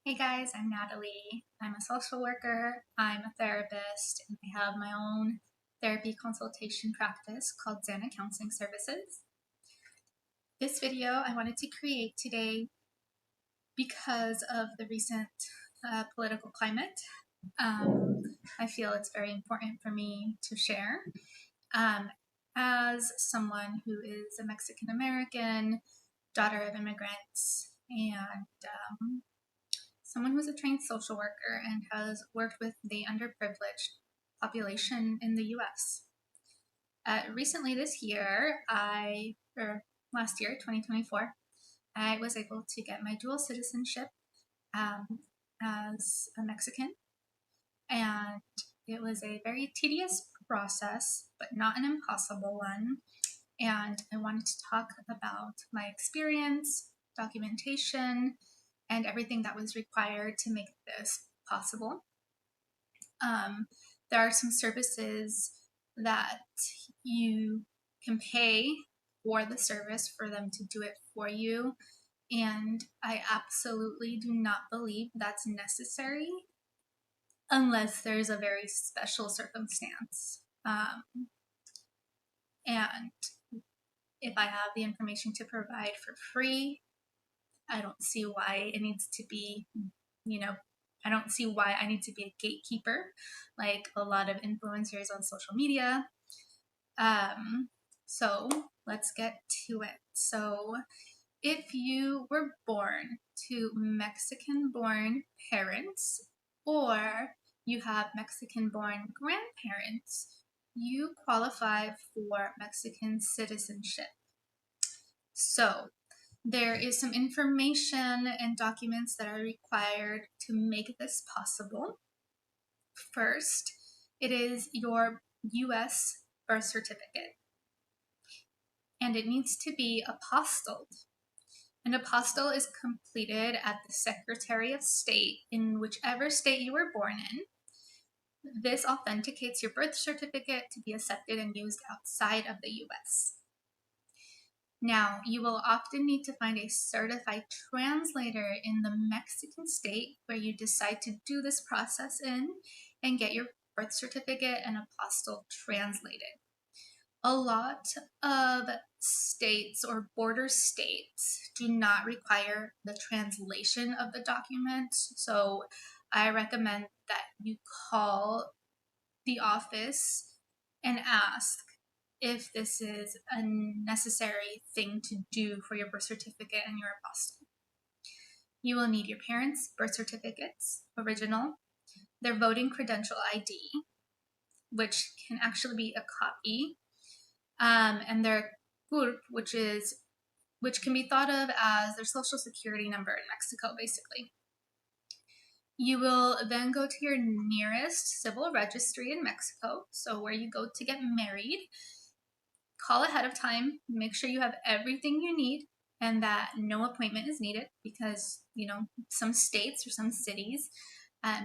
Hey guys, I'm Natalie. I'm a social worker, I'm a therapist, and I have my own therapy consultation practice called Zana Counseling Services. This video I wanted to create today because of the recent political climate. I feel it's very important for me to share. As someone who is a Mexican American, daughter of immigrants, and someone who's a trained social worker and has worked with the underprivileged population in the US. Recently this year, last year, 2024, I was able to get my dual citizenship um, as a Mexican, and it was a very tedious process, but not an impossible one. And I wanted to talk about my experience, documentation, and everything that was required to make this possible. There are some services that you can pay for the service for them to do it for you, and I absolutely do not believe that's necessary unless there's a very special circumstance. And if I have the information to provide for free, I don't see why it needs to be, I don't see why I need to be a gatekeeper like a lot of influencers on social media. So let's get to it. So if you were born to Mexican born parents or you have Mexican born grandparents, you qualify for Mexican citizenship. So there is some information and documents that are required to make this possible. First, it is your US birth certificate, and it needs to be apostilled. An apostille is completed at the Secretary of State in whichever state you were born in. This authenticates your birth certificate to be accepted and used outside of the US. Now, you will often need to find a certified translator in the Mexican state where you decide to do this process in and get your birth certificate and apostille translated. A lot of states or border states do not require the translation of the document, so I recommend that you call the office and ask if this is a necessary thing to do for your birth certificate and your apostille. You will need your parents' birth certificates, original, their voting credential ID, which can actually be a copy, and their CURP, which can be thought of as their social security number in Mexico, basically. You will then go to your nearest civil registry in Mexico, so where you go to get married. Call ahead of time, make sure you have everything you need and that no appointment is needed because, some states or some cities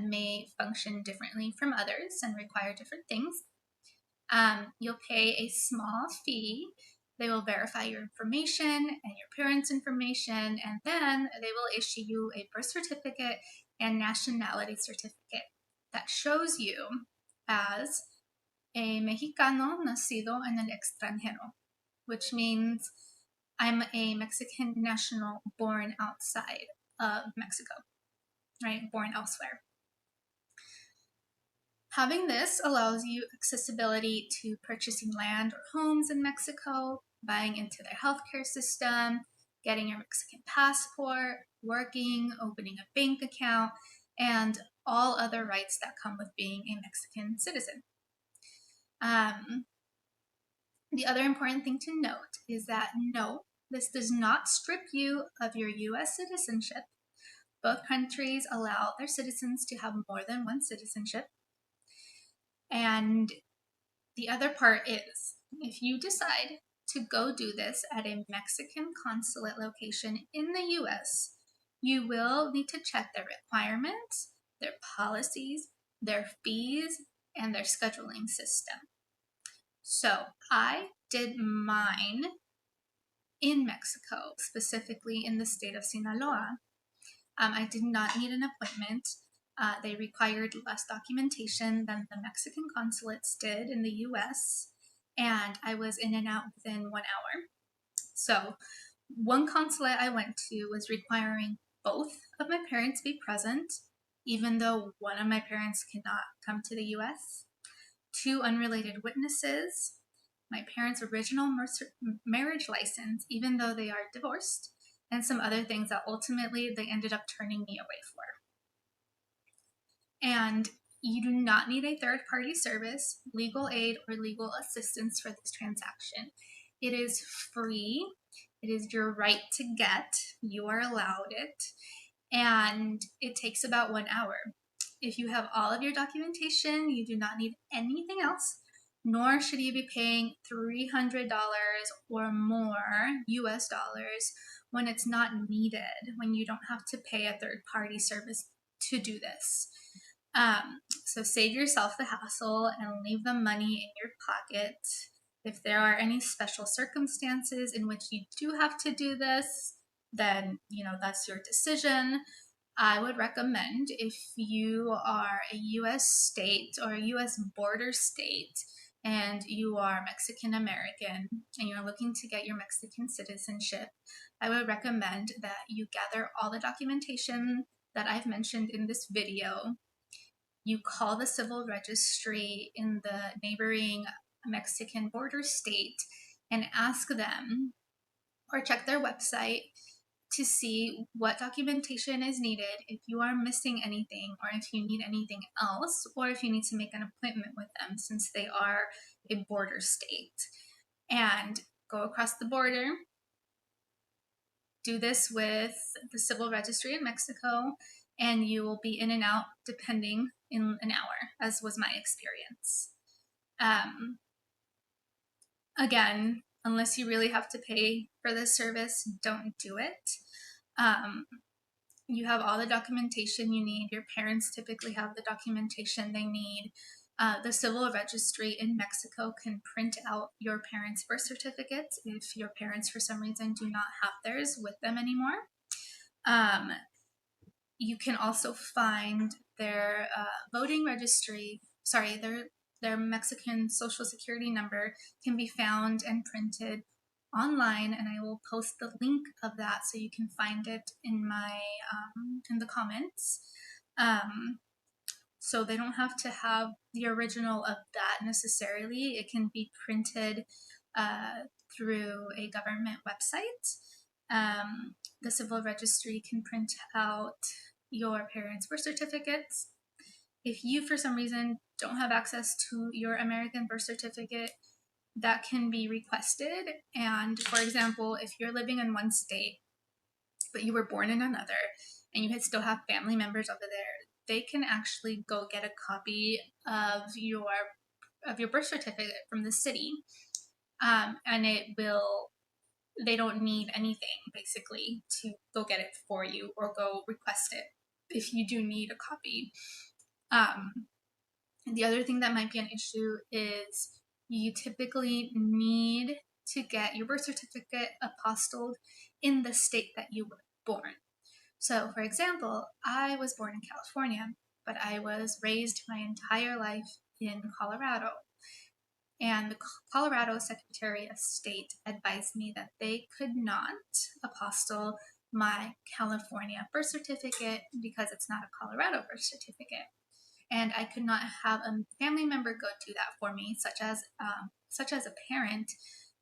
may function differently from others and require different things. You'll pay a small fee. They will verify your information and your parents' information, and then they will issue you a birth certificate and nationality certificate that shows you as a Mexicano nacido en el extranjero, which means I'm a Mexican national born outside of Mexico, right? Born elsewhere. Having this allows you accessibility to purchasing land or homes in Mexico, buying into their healthcare system, getting your Mexican passport, working, opening a bank account, and all other rights that come with being a Mexican citizen. The other important thing to note is that no, this does not strip you of your US citizenship. Both countries allow their citizens to have more than one citizenship. And the other part is, if you decide to go do this at a Mexican consulate location in the US, you will need to check their requirements, their policies, their fees, and their scheduling system. So I did mine in Mexico, specifically in the state of Sinaloa. I did not need an appointment. They required less documentation than the Mexican consulates did in the US, and I was in and out within 1 hour. So, one consulate I went to was requiring both of my parents be present, even though one of my parents cannot come to the US. Two unrelated witnesses, my parents' original marriage license, even though they are divorced, and some other things that ultimately they ended up turning me away for. And you do not need a third-party service, legal aid, or legal assistance for this transaction. It is free. It is your right to get. You are allowed it. And it takes about 1 hour. If you have all of your documentation, you do not need anything else, nor should you be paying $300 or more US dollars when it's not needed, when you don't have to pay a third-party service to do this. So save yourself the hassle and leave the money in your pocket. If there are any special circumstances in which you do have to do this, then, that's your decision. I would recommend, if you are a US state or a US border state and you are Mexican American and you're looking to get your Mexican citizenship, I would recommend that you gather all the documentation that I've mentioned in this video. You call the civil registry in the neighboring Mexican border state and ask them, or check their website to see what documentation is needed, if you are missing anything, or if you need anything else, or if you need to make an appointment with them since they are a border state. And go across the border. Do this with the civil registry in Mexico, and you will be in and out depending in an hour, as was my experience. Again, unless you really have to pay for this service, don't do it. You have all the documentation you need. Your parents typically have the documentation they need. The civil registry in Mexico can print out your parents' birth certificates if your parents, for some reason, do not have theirs with them anymore. You can also find their voting registry, their Mexican social security number can be found and printed online, and I will post the link of that so you can find it in my in the comments. So they don't have to have the original of that necessarily. It can be printed through a government website. The civil registry can print out your parents' birth certificates. If you, for some reason, don't have access to your American birth certificate, that can be requested. And for example, if you're living in one state, but you were born in another, and you still have family members over there, they can actually go get a copy of your birth certificate from the city. And they don't need anything basically to go get it for you or go request it if you do need a copy. The other thing that might be an issue is you typically need to get your birth certificate apostilled in the state that you were born. So, for example, I was born in California, but I was raised my entire life in Colorado. And the Colorado Secretary of State advised me that they could not apostille my California birth certificate because it's not a Colorado birth certificate. And I could not have a family member go do that for me, such as a parent,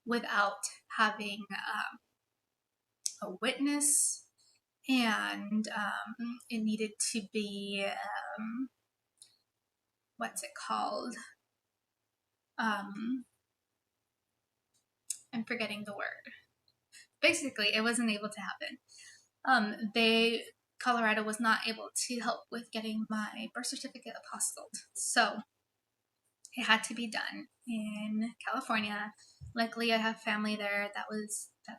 without having a witness, and it needed to be what's it called? I'm forgetting the word. Basically, it wasn't able to happen. Colorado was not able to help with getting my birth certificate apostilled, so it had to be done in California. Luckily, I have family there that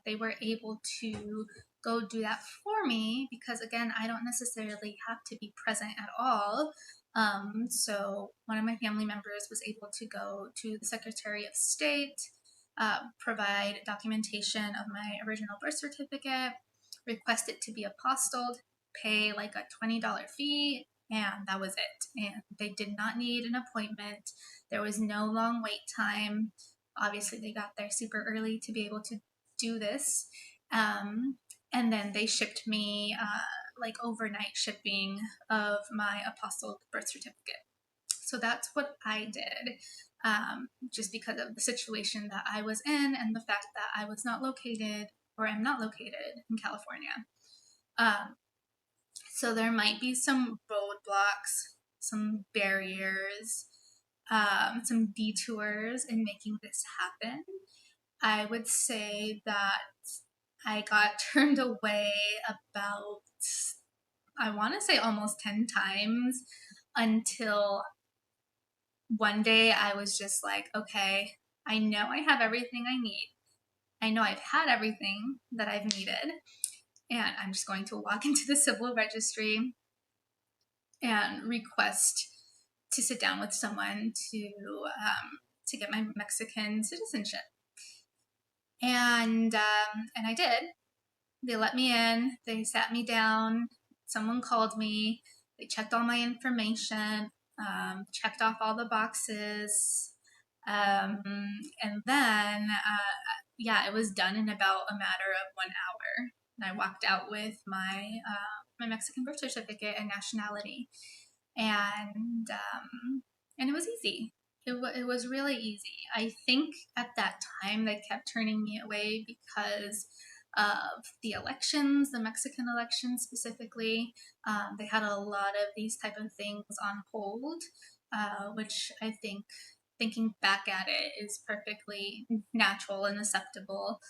they were able to go do that for me, because again, I don't necessarily have to be present at all. So one of my family members was able to go to the Secretary of State, provide documentation of my original birth certificate, request it to be apostilled, pay like a $20 fee, and that was it. And they did not need an appointment. There was no long wait time. Obviously, they got there super early to be able to do this. And then they shipped me like overnight shipping of my apostille birth certificate. So that's what I did, just because of the situation that I was in and the fact that I was not located, or am not located, in California. So there might be some roadblocks, some barriers, some detours in making this happen. I would say that I got turned away about, I want to say almost 10 times, until one day I was just like, okay, I know I have everything I need. I know I've had everything that I've needed, and I'm just going to walk into the civil registry and request to sit down with someone to get my Mexican citizenship. And I did. They let me in. They sat me down. Someone called me. They checked all my information, checked off all the boxes, and then yeah, it was done in about a matter of 1 hour. And I walked out with my Mexican birth certificate and nationality, and it was easy. It was really easy. I think at that time they kept turning me away because of the elections, the Mexican elections specifically. They had a lot of these type of things on hold, which I think, thinking back at it, is perfectly natural and acceptable,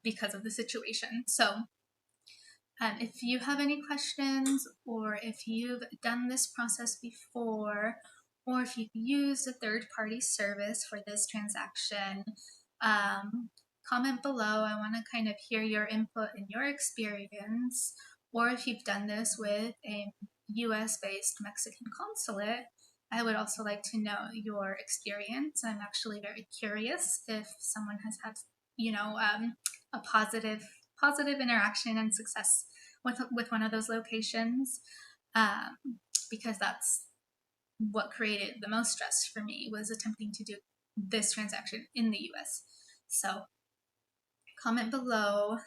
because of the situation. So if you have any questions, or if you've done this process before, or if you've used a third-party service for this transaction, comment below. I want to kind of hear your input and your experience. Or if you've done this with a US-based Mexican consulate, I would also like to know your experience. I'm actually very curious if someone has had, a positive interaction and success with one of those locations, because that's what created the most stress for me, was attempting to do this transaction in the US. So comment below.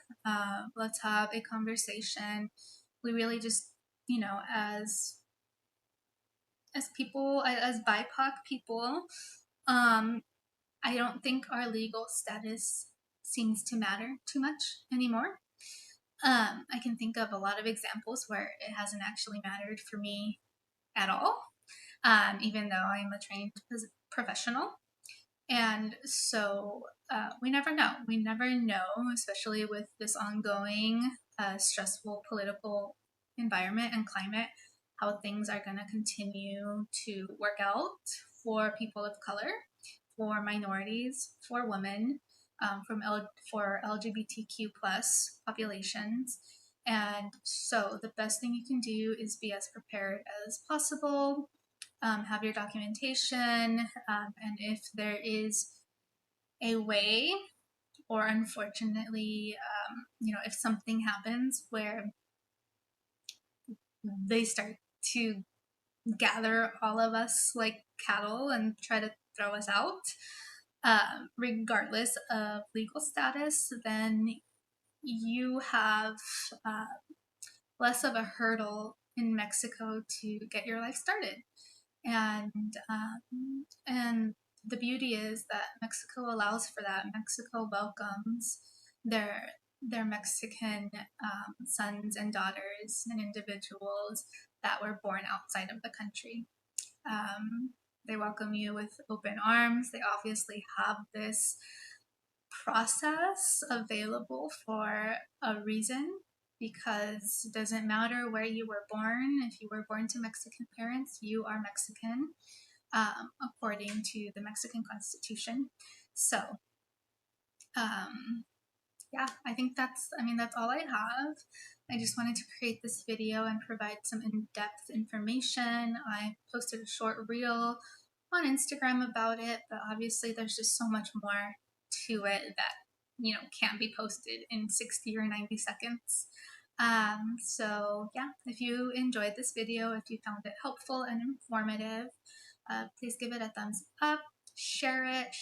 Let's have a conversation. We really just, as people, as BIPOC people, I don't think our legal status seems to matter too much anymore. I can think of a lot of examples where it hasn't actually mattered for me at all, even though I'm a trained professional. And so we never know. We never know, especially with this ongoing stressful political environment and climate, how things are going to continue to work out for people of color, for minorities, for women, for LGBTQ plus populations. And so the best thing you can do is be as prepared as possible, have your documentation, and if there is a way, or unfortunately, if something happens where they start to gather all of us like cattle and try to throw us out, regardless of legal status, then you have less of a hurdle in Mexico to get your life started. And the beauty is that Mexico allows for that. Mexico welcomes their Mexican sons and daughters and individuals that were born outside of the country. They welcome you with open arms. They obviously have this process available for a reason, because it doesn't matter where you were born. If you were born to Mexican parents, you are Mexican, according to the Mexican Constitution. So, yeah, I think that's all I have. I just wanted to create this video and provide some in-depth information. I posted a short reel on Instagram about it, but obviously there's just so much more to it that can't be posted in 60 or 90 seconds. So yeah, if you enjoyed this video, if you found it helpful and informative, please give it a thumbs up, share it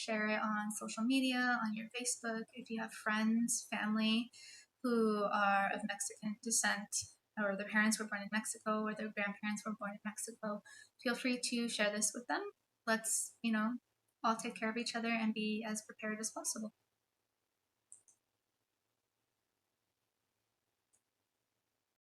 on social media, on your Facebook. If you have friends, family who are of Mexican descent, or their parents were born in Mexico, or their grandparents were born in Mexico, feel free to share this with them. Let's, all take care of each other and be as prepared as possible.